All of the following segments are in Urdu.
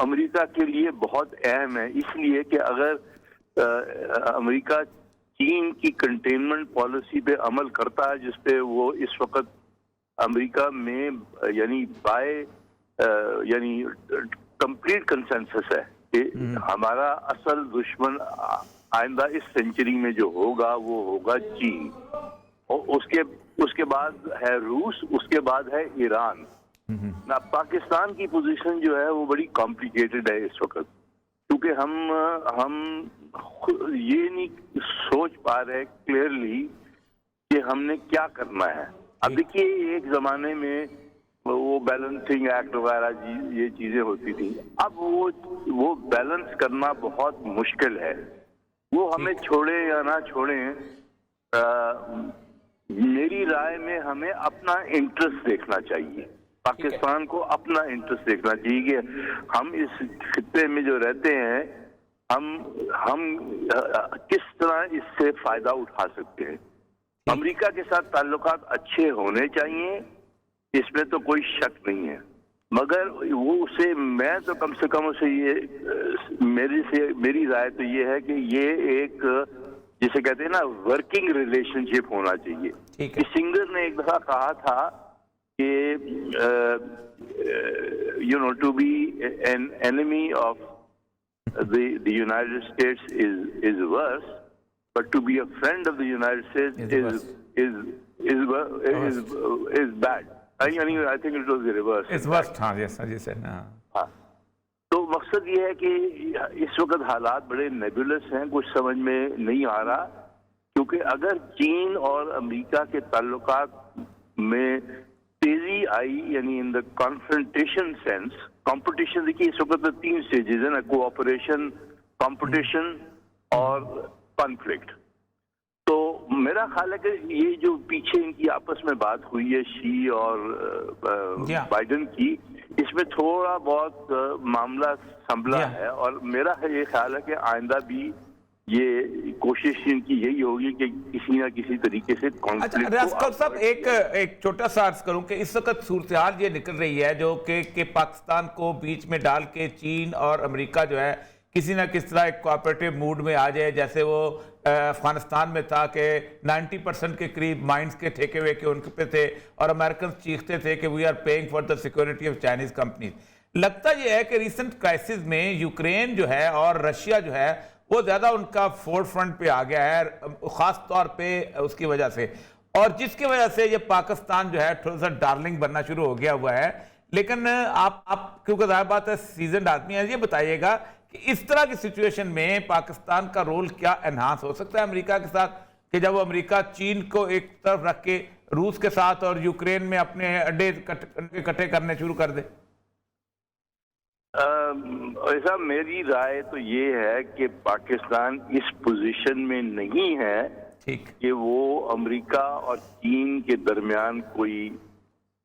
امریکہ کے لیے بہت اہم ہے، اس لیے کہ اگر امریکہ چین کی کنٹینمنٹ پالیسی پہ عمل کرتا ہے جس پہ وہ اس وقت امریکہ میں یعنی یعنی کمپلیٹ کنسنسس ہے کہ ہمارا اصل دشمن آئندہ اس سینچری میں جو ہوگا وہ ہوگا چین، اور اس کے بعد ہے روس، اس کے بعد ہے ایران۔ نا پاکستان کی پوزیشن جو ہے وہ بڑی کمپلیکیٹڈ ہے اس وقت، کیونکہ ہم یہ نہیں سوچ پا رہے کلیئرلی کہ ہم نے کیا کرنا ہے۔ اب دیکھیے ایک زمانے میں وہ بیلنسنگ ایکٹ وغیرہ یہ چیزیں ہوتی تھیں، اب وہ بیلنس کرنا بہت مشکل ہے۔ وہ ہمیں چھوڑے یا نہ چھوڑیں، میری رائے میں ہمیں اپنا انٹرسٹ دیکھنا چاہیے، پاکستان کو اپنا انٹرسٹ دیکھنا چاہیے کہ ہم اس خطے میں جو رہتے ہیں ہم کس طرح اس سے فائدہ اٹھا سکتے ہیں۔ امریکہ کے ساتھ تعلقات اچھے ہونے چاہیے، اس میں تو کوئی شک نہیں ہے، مگر وہ اسے میں تو کم سے کم اسے یہ میری رائے تو یہ ہے کہ یہ ایک جسے کہتے ہیں نا ورکنگ ریلیشن شپ ہونا چاہیے۔ کسنگر نے ایک دفعہ کہا تھا کہ to be an enemy of the United States is worse, but to be a friend of the United States is bad. I think it was the reverse. It's worse, yes, you said. ہاں، تو مقصد یہ ہے کہ اس وقت حالات بڑے نیبولس ہیں، کچھ سمجھ میں نہیں آ رہا، کیونکہ اگر چین اور امریکہ کے تعلقات میں تیزی آئی، یعنی ان دا کانفرنٹیشن سینس، کمپٹیشن، دیکھیے اس وقت 3 سٹیجز ہیں نا، کوآپریشن، کمپٹیشن اور کنفلکٹ۔ تو میرا خیال ہے کہ یہ جو پیچھے ان کی آپس میں بات ہوئی ہے شی اور بائیڈن کی، اس میں تھوڑا بہت معاملہ سنبھلا ہے، اور میرا یہ خیال ہے کہ آئندہ بھی یہ کوشش ان کی یہی ہوگی کہ کسی نہ کسی طریقے سے اچھا ریاض کور صاحب، ایک چھوٹا سا عرض کروں کہ اس وقت صورتحال یہ نکل رہی ہے جو کہ پاکستان کو بیچ میں ڈال کے چین اور امریکہ جو ہے کسی نہ کس طرح ایک کوآپریٹو موڈ میں آ جائے، جیسے وہ افغانستان میں تھا کہ 90% کے قریب مائنز کے ٹھیکے ہوئے کہ ان پہ تھے، اور امریکنز چیختے تھے کہ we are paying for the security of Chinese companies. لگتا یہ ہے کہ ریسنٹ کرائسس میں یوکرین جو ہے اور رشیا جو ہے وہ زیادہ ان کا فور فرنٹ پہ آ گیا ہے، خاص طور پہ اس کی وجہ سے، اور جس کی وجہ سے یہ پاکستان جو ہے تھوڑا سا ڈارلنگ بننا شروع ہو گیا ہوا ہے۔ لیکن آپ کیونکہ ظاہر بات ہے سیزنڈ آدمی ہیں، یہ بتائیے گا کہ اس طرح کی سچویشن میں پاکستان کا رول کیا انہانس ہو سکتا ہے امریکہ کے ساتھ، کہ جب وہ امریکہ چین کو ایک طرف رکھ کے روس کے ساتھ اور یوکرین میں اپنے اڈے اکٹھے کرنے شروع کر دے؟ ایسا میری رائے تو یہ ہے کہ پاکستان اس پوزیشن میں نہیں ہے کہ وہ امریکہ اور چین کے درمیان کوئی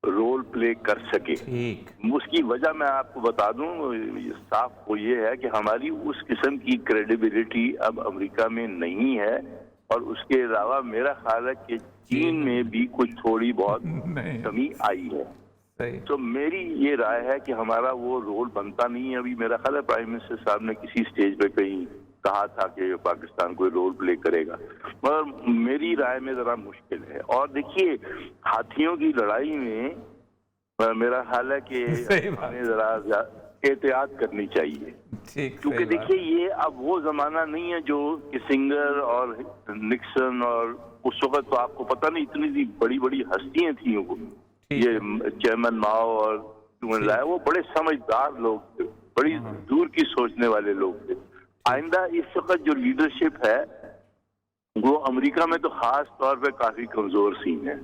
رول پلے کر سکے۔ اس کی وجہ میں آپ کو بتا دوں صاف، وہ یہ ہے کہ ہماری اس قسم کی کریڈیبلٹی اب امریکہ میں نہیں ہے، اور اس کے علاوہ میرا خیال ہے کہ چین میں بھی کچھ تھوڑی بہت کمی آئی ہے۔ تو میری یہ رائے ہے کہ ہمارا وہ رول بنتا نہیں ہے ابھی۔ میرا خیال ہے پرائم منسٹر صاحب نے کسی سٹیج پہ کہیں کہا تھا کہ پاکستان کوئی رول پلے کرے گا، مگر میری رائے میں ذرا مشکل ہے۔ اور دیکھیے ہاتھیوں کی لڑائی میں میرا خیال ہے کہ ہمیں ذرا احتیاط کرنی چاہیے، کیونکہ دیکھیے یہ اب وہ زمانہ نہیں ہے جو کسنگر اور نکسن، اور اس وقت تو آپ کو پتہ نہیں اتنی بڑی بڑی ہستیاں تھیں، یہ چیئرمین ماؤ اور وہ بڑے سمجھدار لوگ تھے، بڑی دور کی سوچنے والے لوگ تھے۔ آئندہ اس وقت جو لیڈرشپ ہے وہ امریکہ میں تو خاص طور پہ کافی کمزور سین ہے،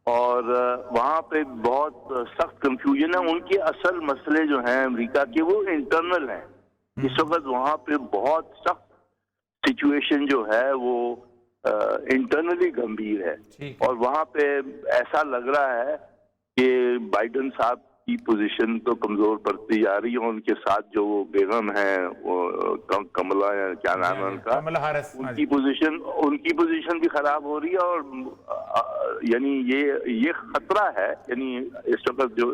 اور وہاں پہ بہت سخت کنفیوژن ہے۔ ان کے اصل مسئلے جو ہیں امریکہ کے وہ انٹرنل ہیں، اس وقت وہاں پہ بہت سخت سچویشن جو ہے وہ انٹرنلی گمبھیر ہے، اور وہاں پہ ایسا لگ رہا ہے کہ بائیڈن صاحب کی پوزیشن تو کمزور پڑتی جا رہی ہے، ان کے ساتھ جو وہ بیگم ہیں وہ کملا یا کیا نام ہے ان کا، ان کی پوزیشن بھی خراب ہو رہی ہے، اور یعنی یہ خطرہ ہے، یعنی اس وقت جو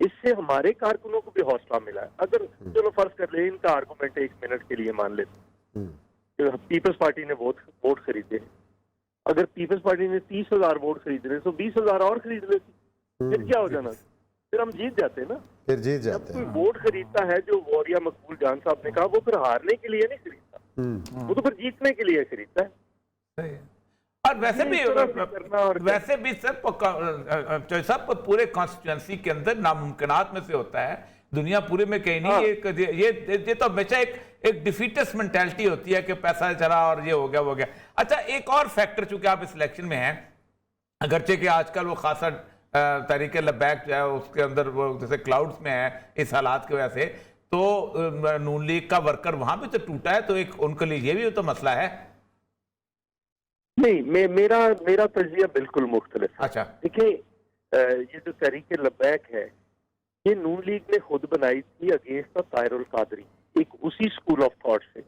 اس سے ہمارے کارکنوں کو بھی حوصلہ ملا ہے. اگر چلو فرض کر لیں ان کا آرگومنٹ 1 منٹ کے لیے مان لیتے کہ پیپلز پارٹی نے ووٹ خریدے ہیں, اگر پیپلز پارٹی نے 30,000 ووٹ خریدے تو 20,000 اور خرید لیتی, پھر کیا ہو جانا, پھر ہم جیت جاتے ہیں نا. پھر جیت جب جاتے کوئی ہیں. ووٹ خریدتا ہے, جو ووریا مقبول جان صاحب نے کہا, وہ پھر ہارنے کے لیے نہیں خریدتا, وہ تو پھر جیتنے کے لیے خریدتا ہے. صحیح. اور ویسے بھی صاحب پورے کانسٹیٹوئنسی کے اندر ناممکنات میں سے ہوتا ہے, دنیا پورے میں کہیں نہیں. یہ تو ہمیشہ ایک ڈیفیٹس مینٹیلٹی ہوتی ہے کہ پیسہ چلا اور یہ ہو گیا وہ گیا. اچھا ایک اور فیکٹر چونکہ آپ اس الیکشن میں ہیں, اگرچہ کہ آج کل وہ خاصا تحریک لبیک جو ہے اس کے اندر وہ جیسے کلاؤڈز میں ہے اس حالات کی وجہ سے, تو نون لیگ کا ورکر وہاں بھی تو ٹوٹا ہے, تو ایک ان کے لیے یہ بھی تو مسئلہ ہے. نہیں, میرا تجزیہ بالکل مختلف ہے. اچھا دیکھیں, یہ جو تحریک لبیک ہے یہ نون لیگ نے خود بنائی تھی اگینسٹ طاہر القادری, ایک اسی اسکول آف تھاٹ سے.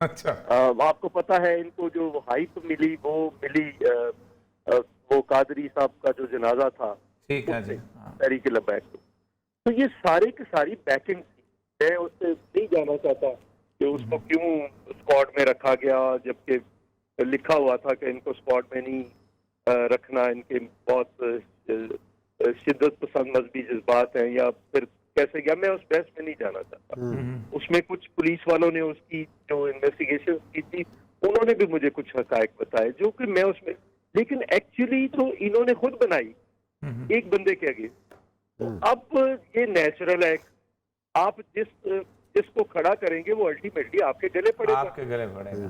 اچھا آپ کو پتا ہے ان کو جو ہائپ ملی وہ ملی وہ قادری صاحب کا جو جنازہ تھا ٹھیک ہے جی, تحریک لبیک کو. تو یہ سارے کی ساری پیکنگ تھی. میں اس سے نہیں جانا چاہتا کہ اس کو کیوں اسکواڈ میں رکھا گیا, جبکہ لکھا ہوا تھا کہ ان کو اسکواڈ میں نہیں رکھنا, ان کے بہت شدت پسند مذہبی جذبات ہیں, یا پھر کیسے گیا. میں اس بحث میں نہیں جانا چاہتا. اس میں کچھ پولیس والوں نے اس کی جو انویسٹیگیشن کی تھی انہوں نے بھی مجھے کچھ حقائق بتائے جو کہ میں اس میں, لیکن ایکچولی تو انہوں نے خود بنائی ایک بندے کے آگے. اب یہ نیچرل ہے, آپ جس کو کھڑا کریں گے وہ الٹیمیٹلی آپ کے گلے پڑے گا.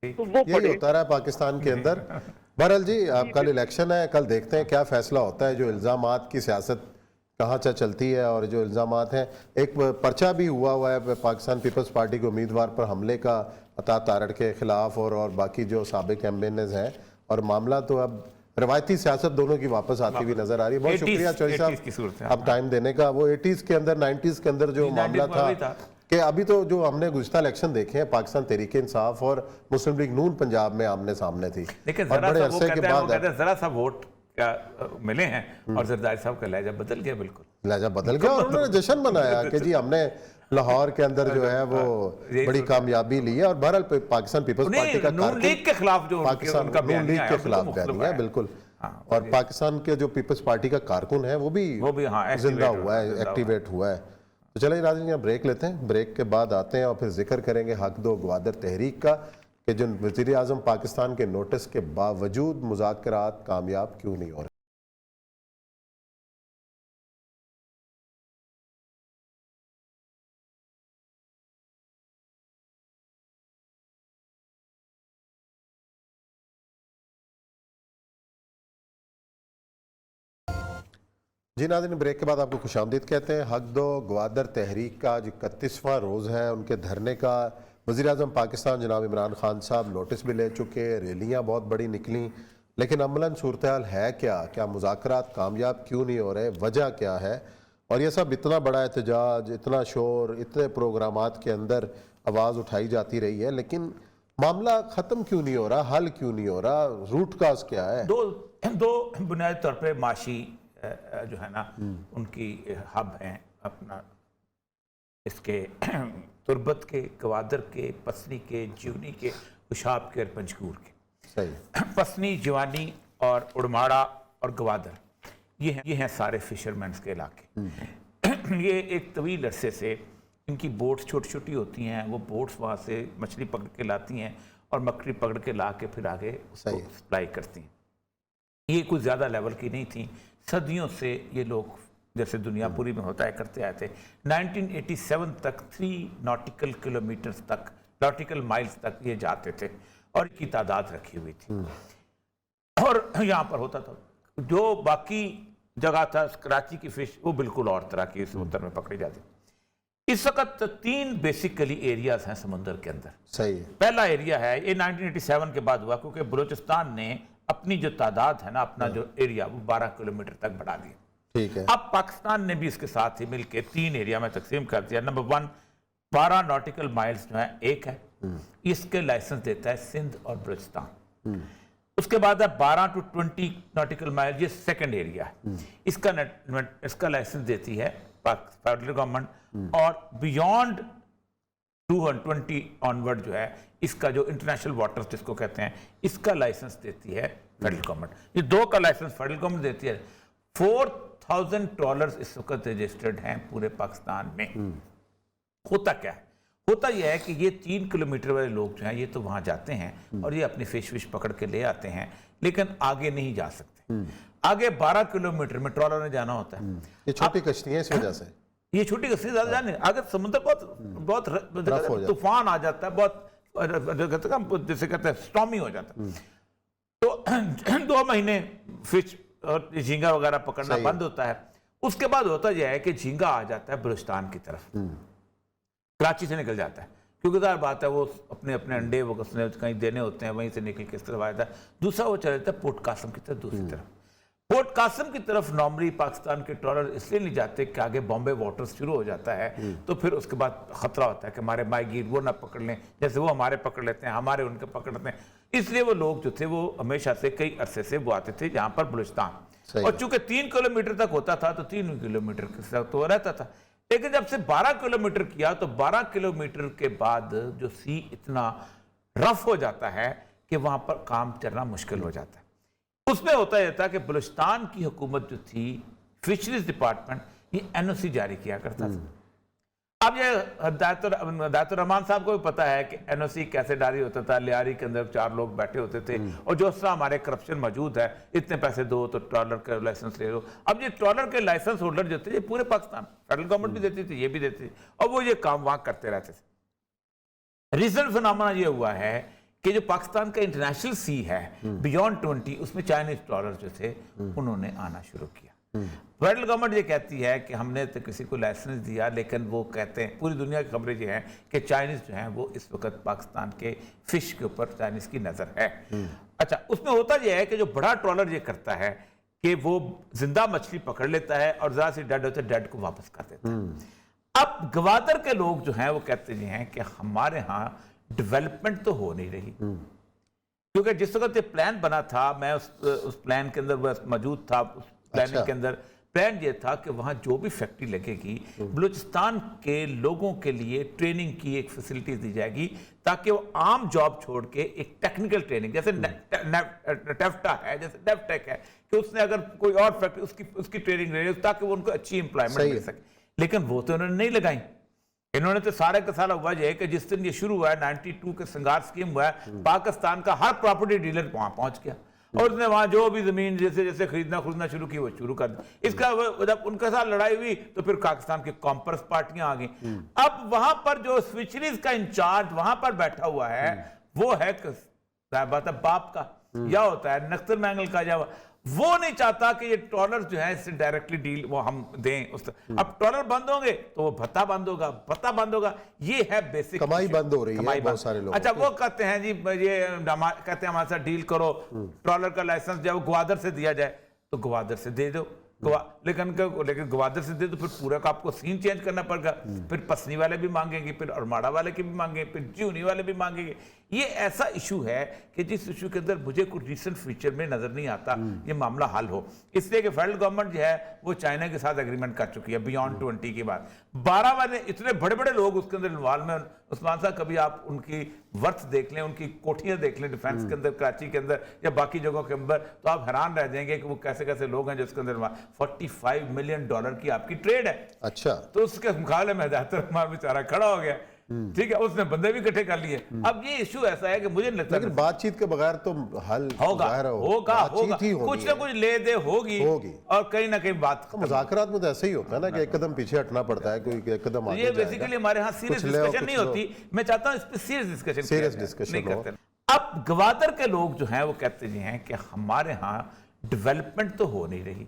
تو وہ یہی ہوتا رہا ہے پاکستان کے اندر. بہرحال جی, اب کل الیکشن ہے, کل دیکھتے ہیں کیا فیصلہ ہوتا ہے. جو الزامات کی سیاست کہاں چلتی ہے, اور جو الزامات ہیں, ایک پرچہ بھی ہوا ہے پاکستان پیپلز پارٹی کے امیدوار پر حملے کا عطا تارڑ کے خلاف, اور باقی جو سابق ایم این ایز ہیں, اور معاملہ تو اب روایتی سیاست دونوں کی واپس آتی ہوئی نظر آ رہی ہے. بہت شکریہ چوہدری صاحب اب ٹائم دینے کا. وہ 80s کے اندر 90s کے اندر جو معاملہ تھا کہ ابھی تو جو ہم نے گزشتہ الیکشن دیکھے ہیں پاکستان تحریک انصاف اور مسلم لیگ نون پنجاب میں آمنے سامنے تھی, اور بڑے عرصے کے بعد ذرا سا ووٹ ملے ہیں اور زرداری صاحب کا لہجہ بدل گیا, بالکل لہجہ بدل گیا, اور انہوں نے جشن منایا کہ جی ہم نے لاہور کے اندر جو ہے وہ بڑی کامیابی لی ہے. اور بہرحال پاکستان پیپلز پارٹی کا نون لیگ کے خلاف جو پاکستان نون لیگ کے خلاف بیانی ہے بالکل, اور پاکستان کے جو پیپلز پارٹی کا کارکن ہے وہ بھی زندہ ہوا ہے, ایکٹیویٹ ہوا ہے. تو چلیں ناظرین, یہاں بریک لیتے ہیں, بریک کے بعد آتے ہیں اور پھر ذکر کریں گے حق دو گوادر تحریک کا, کہ جو وزیر اعظم پاکستان کے نوٹس کے باوجود مذاکرات کامیاب کیوں نہیں ہو رہے. جی ناظرین, بریک کے بعد آپ کو خوش آمدید کہتے ہیں. حق دو گوادر تحریک کا جو 31واں روز ہے ان کے دھرنے کا وزیر اعظم پاکستان جناب عمران خان صاحب نوٹس بھی لے چکے, ریلیاں بہت بڑی نکلیں, لیکن عملاً صورتحال ہے کیا مذاکرات کامیاب کیوں نہیں ہو رہے, وجہ کیا ہے. اور یہ سب اتنا بڑا احتجاج, اتنا شور, اتنے پروگرامات کے اندر آواز اٹھائی جاتی رہی ہے, لیکن معاملہ ختم کیوں نہیں ہو رہا, حل کیوں نہیں ہو رہا, روٹ کاز کیا ہے. دو بنیادی طور پہ معاشی جو ہے نا ان کی ہب ہیں, اپنا اس کے تربت کے, گوادر کے, پسنی کے, جیونی کے, اشاب کے اور پنجگور کے. صحیح. پسنی, جوانی اور اڑماڑا اور گوادر یہ ہیں سارے فشرمینز کے علاقے. یہ ایک طویل عرصے سے ان کی بوٹس چھوٹی چھوٹی ہوتی ہیں, وہ بوٹس وہاں سے مچھلی پکڑ کے لاتی ہیں اور مکڑی پکڑ کے لا کے پھر آگے اس کو سپلائی کرتی ہیں. یہ کوئی زیادہ لیول کی نہیں تھیں, صدیوں سے یہ لوگ جیسے دنیا پوری میں ہوتا ہے کرتے آئے تھے. 1987 تک 3 ناٹیکل کلومیٹرز تک, ناٹیکل مائلز تک یہ جاتے تھے, اور ان کی تعداد رکھی ہوئی تھی. اور یہاں پر ہوتا تھا جو باقی جگہ تھا کراچی کی فش, وہ بالکل اور طرح کی سمندر میں پکڑی جاتی. اس وقت 3 بیسیکلی ایریاز ہیں سمندر کے اندر. صحیح. پہلا ایریا ہے, یہ 1987 کے بعد ہوا کیونکہ بلوچستان نے اپنی جو تعداد ہے نا, اپنا جو ایریا وہ 12 کلومیٹر تک بڑھا دیا. ٹھیک ہے. اب پاکستان نے بھی اس کے ساتھ ہی مل کے 3 ایریا میں تقسیم کر دیا. نمبر 1 12 ناٹیکل مائلز جو ہے ایک ہے, اس کے لائسنس دیتا ہے سندھ اور بلوچستان. اس کے بعد ہے 12 to 20 ناٹیکل مائل، یہ سیکنڈ ایریا ہے، اس کا لائسنس دیتی ہے فیڈرل گورنمنٹ، اور بیونڈ 220 آنورڈ جو ہے اس کا جو انٹرنیشنل واٹر جس کو کہتے ہیں اس کا لائسنس دیتی ہے فیڈرل گورنمنٹ۔ یہ دو کا لائسنس فیڈرل گورنمنٹ دیتی ہے۔ 4000 ٹرالرز اس وقت رجسٹرڈ ہیں پورے پاکستان میں۔ ہوتا کیا ہے؟ ہوتا یہ ہے کہ یہ 3 کلومیٹر والے لوگ جو ہیں یہ تو وہاں جاتے ہیں اور یہ اپنی فش پکڑ کے لے آتے ہیں، لیکن آگے نہیں جا سکتے۔ آگے 12 کلومیٹر میں ٹرالر نے جانا ہوتا ہے۔ یہ چھوٹی کشتی ہیں اس وجہ سے، یہ چھوٹی کشتی زیادہ جانے، اگر سمندر بہت طوفان آ جاتا ہے، بہت جسے کہتے ہیں سٹارمی ہو جاتا ہے، تو 2 مہینے فش اور جھینگا وغیرہ پکڑنا بند ہوتا ہے۔ اس کے بعد ہوتا یہ ہے کہ جھینگا آ جاتا ہے بلوچستان کی طرف، کراچی سے نکل جاتا ہے، کیونکہ ظاہر بات ہے وہ اپنے انڈے وہ کہیں دینے ہوتے ہیں، وہیں سے نکل کے اس طرف آتا ہے۔ دوسرا وہ چلا جاتا ہے پورٹ قاسم کی طرف، دوسری طرف پورٹ قاسم کی طرف نارملی پاکستان کے ٹرالر اس لیے نہیں جاتے کہ آگے بامبے واٹر شروع ہو جاتا ہے، تو پھر اس کے بعد خطرہ ہوتا ہے کہ ہمارے ماہی گیر وہ نہ پکڑ لیں، جیسے وہ ہمارے پکڑ لیتے ہیں، ہمارے ان کے پکڑ لیتے ہیں۔ اس لیے وہ لوگ جو تھے وہ ہمیشہ سے کئی عرصے سے وہ آتے تھے جہاں پر بلوچستان، اور چونکہ 3 کلومیٹر تک ہوتا تھا تو 3 کلومیٹر تک تو رہتا تھا، لیکن جب سے 12 کلومیٹر کیا تو 12 کلومیٹر کے بعد جو سی اتنا رف ہو جاتا ہے کہ وہاں پر کام چلنا مشکل ہو جاتا ہے۔ اس میں ہوتا یہ تھا کہ بلوچستان کی حکومت جو تھی، فشریز ڈپارٹمنٹ، یہ NOC جاری کیا کرتا تھا۔ اب یہ ہدایت الرحمان صاحب کو بھی پتا ہے کہ NOC کیسے جاری ہوتا تھا۔ لیاری کے اندر 4 لوگ بیٹھے ہوتے تھے، اور جو اس طرح ہمارے کرپشن موجود ہے، اتنے پیسے دو تو ٹرالر کا لائسنس لے لو۔ اب یہ ٹرالر کے لائسنس ہولڈر جو تھے یہ پورے پاکستان، فیڈرل گورنمنٹ بھی دیتی تھی، یہ بھی دیتی تھی، اور وہ یہ کام وہاں کرتے رہتے تھے۔ ریسنٹ فنامنا یہ ہوا ہے کہ جو پاکستان کا انٹرنیشنل سی ہے بیونڈ 20، اس میں چائنیز ٹرالر جو تھے انہوں نے آنا شروع کیا۔ فیڈرل گورنمنٹ یہ کہتی ہے کہ ہم نے تو کسی کو لائسنس دیا، لیکن وہ کہتے ہیں، پوری دنیا کی خبریں یہ ہیں کہ چائنیز جو ہیں وہ اس وقت پاکستان کے فش کے اوپر چائنیز کی نظر ہے۔ اچھا، اس میں ہوتا یہ ہے کہ جو بڑا ٹرالر یہ کرتا ہے کہ وہ زندہ مچھلی پکڑ لیتا ہے اور ذرا سی ڈیڈ ہوتا ہے، ڈیڈ کو واپس کر دیتا ہے۔ اب گوادر کے لوگ جو ہیں وہ کہتے ہیں کہ ہمارے ہاں ڈیولپمنٹ تو ہو نہیں رہی، کیونکہ جس وقت یہ پلان بنا تھا، میں اس پلان کے اندر موجود تھا، اس پلاننگ کے اندر پلان یہ تھا کہ وہاں جو بھی فیکٹری لگے گی بلوچستان کے لوگوں کے لیے ٹریننگ کی ایک فیسلٹی دی جائے گی، تاکہ وہ عام جاب چھوڑ کے ایک ٹیکنیکل ٹریننگ، جیسے ٹیفٹا ہے، جیسے ڈیفٹیک ہے، کہ اس نے اگر کوئی اور فیکٹری اس کی ٹریننگ لے تاکہ وہ ان کو اچھی امپلائمنٹ مل سکے، لیکن وہ تو انہوں نے نہیں لگائیں۔ انہوں نے تو سارے کا سارا ہوا یہ ہے کہ جس دن یہ شروع ہوا ہے 92 کے سنگار سکیم ہوا ہے، پاکستان کا ہر پراپرٹی ڈیلر وہاں پہنچ گیا اور اس نے وہاں جو بھی زمین جیسے خریدنا شروع کی وہ شروع کر دیا۔ اس کا جب ان کے ساتھ لڑائی ہوئی تو پھر پاکستان کی کامپرس پارٹیاں آ گئیں۔ اب وہاں پر جو فشریز کا انچارج وہاں پر بیٹھا ہوا ہے وہ ہے بات ہے باپ کا، یا ہوتا ہے نختر مینگل کا، یا وہ نہیں چاہتا کہ یہ ٹرالر جو ہے اس سے ڈائریکٹلی ڈیل وہ ہم دیں۔ اب ٹرالر بند ہوں گے تو وہ بھتا بند ہوگا، یہ ہے بیسک کمائی بند ہو رہی ہے بہت سارے لوگ۔ اچھا، وہ کہتے ہیں جی یہ کہتے ہیں ہمارے ساتھ ڈیل کرو، ٹرالر کا لائسنس جب گوادر سے دیا جائے تو گوادر سے دے دو، لیکن گوادر سے دے تو پھر پورا کا آپ کو سین چینج کرنا پڑے گا، پھر پسنی والے بھی مانگیں گے، پھر ارماڑا والے کی بھی مانگیں گے، پھر جیونی والے بھی مانگیں گے۔ یہ ایسا ایشو ہے کہ جس ایشو کے اندر مجھے کوئی ریسنٹ فیچر میں نظر نہیں آتا یہ معاملہ حل ہو، اس لیے کہ فیڈرل گورنمنٹ جو ہے وہ چائنا کے ساتھ ایگریمنٹ کر چکی ہے بیونڈ 20 کے بعد۔ 12 والے اتنے بڑے بڑے لوگ اس کے اندر انوالو ہیں۔ عثمان صاحب کبھی آپ ان کی ورتھ دیکھ لیں، ان کی کوٹھیاں دیکھ لیں ڈیفینس کے اندر، کراچی کے اندر یا باقی جگہوں کے اندر، تو آپ حیران رہ جائیں گے کہ وہ کیسے کیسے لوگ ہیں جو اس کے اندر $45 ملین کی آپ کی ٹریڈ ہے۔ اچھا، تو اس کے مقابلے میں ہدایت الرحمان بیچارہ کھڑا ہو گیا، ٹھیک ہے، اس نے بندے بھی اکٹھے کر لیے۔ اب یہ ایشو ایسا ہے کہ مجھے نہیں لگتا، لیکن بات چیت کے بغیر تو حل ہوگا کچھ نہ کچھ لے دے ہوگی، اور کہیں نہ کہیں بات مذاکرات میں تو ایسا ہی ہوتا ہے نا کہ ایک قدم پیچھے ہٹنا پڑتا ہے، کوئی ایک قدم آگے یہ بیسیکلی ہمارے ہاں سیریس ڈسکشن نہیں ہوتی، میں چاہتا ہوں اس پہ سیریس ڈسکشن نہیں کرتے۔ اب گوادر کے لوگ جو ہیں وہ کہتے ہیں کہ ہمارے ہاں ڈیولپمنٹ تو ہو نہیں رہی،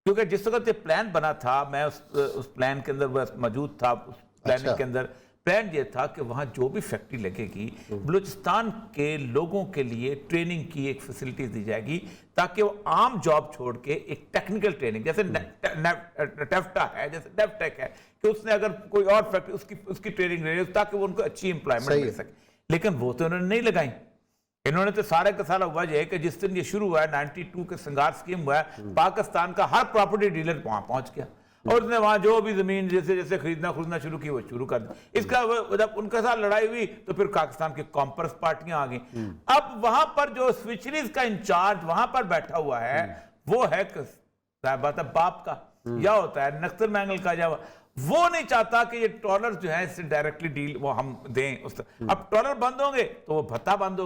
کیونکہ جس وقت یہ پلان بنا تھا، میں اس پلان کے اندر موجود تھا، اس پلاننگ کے اندر پلان یہ تھا کہ وہاں جو بھی فیکٹری لگے گی بلوچستان کے لوگوں کے لیے ٹریننگ کی ایک فیسلٹی دی جائے گی، تاکہ وہ عام جاب چھوڑ کے ایک ٹیکنیکل ٹریننگ، جیسے ٹیفٹا ہے، جیسے ڈیفٹیک ہے، کہ اس نے اگر کوئی اور فیکٹری اس کی ٹریننگ لے تاکہ وہ ان کو اچھی امپلائمنٹ مل سکے، لیکن وہ تو انہوں نے نہیں لگائیں۔ انہوں نے تو سارے کا سارا ہوا یہ ہے کہ جس دن یہ شروع ہوا ہے 92 کے سنگار سکیم ہوا ہے، پاکستان کا ہر پراپرٹی ڈیلر وہاں پہنچ گیا اور اس نے وہاں جو بھی زمین جیسے جیسے خریدنا شروع کی وہ شروع کر دیا. اس کا جب ان کے ساتھ لڑائی ہوئی تو پھر پاکستان کی کامپرس پارٹیاں آ گئیں. اب وہاں پر جو فشریز کا انچارج وہاں پر بیٹھا ہوا ہے وہ ہے بات ہے باپ کا یا ہوتا ہے نختر مینگل کا، یا وہ نہیں چاہتا کہ یہ ٹرالر جو ہے اس سے ڈائریکٹلی ڈیل وہ ہم دیں. اب ٹرالر بند ہوں گے تو وہ بھتہ بند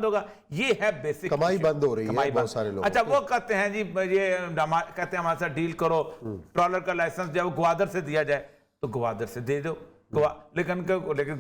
ہوگا. یہ ہے بیسک کمائی بند ہو رہی ہے بہت سارے لوگ. اچھا وہ کہتے ہیں جی یہ کہتے ہیں ہمارے ساتھ ڈیل کرو، ٹرالر کا لائسنس جب گوادر سے دیا جائے تو گوادر سے دے دو، لیکن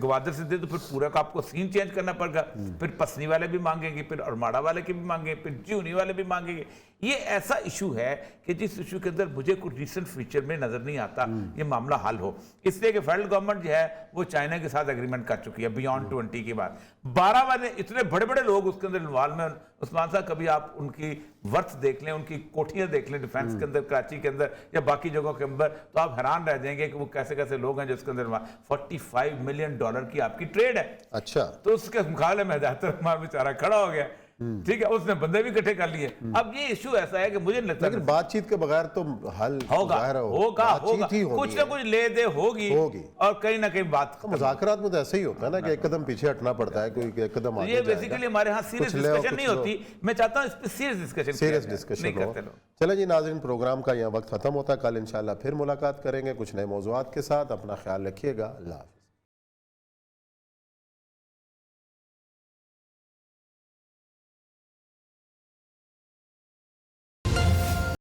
گوادر سے دے تو پھر پورا کا آپ کو سین چینج کرنا پڑ گا. پھر پسنی والے بھی مانگیں گے، پھر ارماڑا والے کی بھی مانگیں گے، پھر جیونی والے بھی مانگیں گے. یہ ایسا ایشو ہے کہ جس ایشو کے اندر مجھے کوئی ریسنٹ فیچر میں نظر نہیں آتا یہ معاملہ حل ہو. اس لیے کہ فیڈرل گورنمنٹ جو ہے وہ چائنا کے ساتھ ایگریمنٹ کر چکی ہے بیانڈ 20 کی بات. 12 والے اتنے بڑے بڑے لوگ اس کے اندر انوالو ہیں. عثمان صاحب کبھی آپ ان کی ورتھ دیکھ لیں، ان کی کوٹھیاں دیکھ لیں ڈیفینس کے اندر، کراچی کے اندر یا باقی جگہوں کے اندر، تو آپ حیران رہ جائیں گے کہ وہ کیسے کیسے لوگ ہیں جس کے اندر $45 ملین کی آپ کی ٹریڈ ہے. اچھا تو اس کے مقابلے میں ہدایت الرحمان بیچارہ کھڑا ہو گیا، ٹھیک ہے، اس نے بندے بھی اکٹھے کر لیے. اب یہ ایشو ایسا ہے کہ مجھے نہیں لگتا لیکن بات چیت کے بغیر تو حل ہوگا کچھ نہ کچھ لے دے ہوگی اور کہیں نہ کہیں بات. مذاکرات میں تو ایسا ہی ہوتا ہے نا کہ ایک قدم پیچھے ہٹنا پڑتا ہے، کوئی ایک قدم آگے یہ بیسیکلی ہمارے ہاں سیریس ڈسکشن نہیں ہوتی. میں چاہتا ہوں اس پہ سیریس ڈسکشن ہو. چلیں جی ناظرین، پروگرام کا یہاں وقت ختم ہوتا ہے. کل انشاءاللہ پھر ملاقات کریں گے کچھ نئے موضوعات کے ساتھ. اپنا خیال رکھیے گا. اللہ حافظ.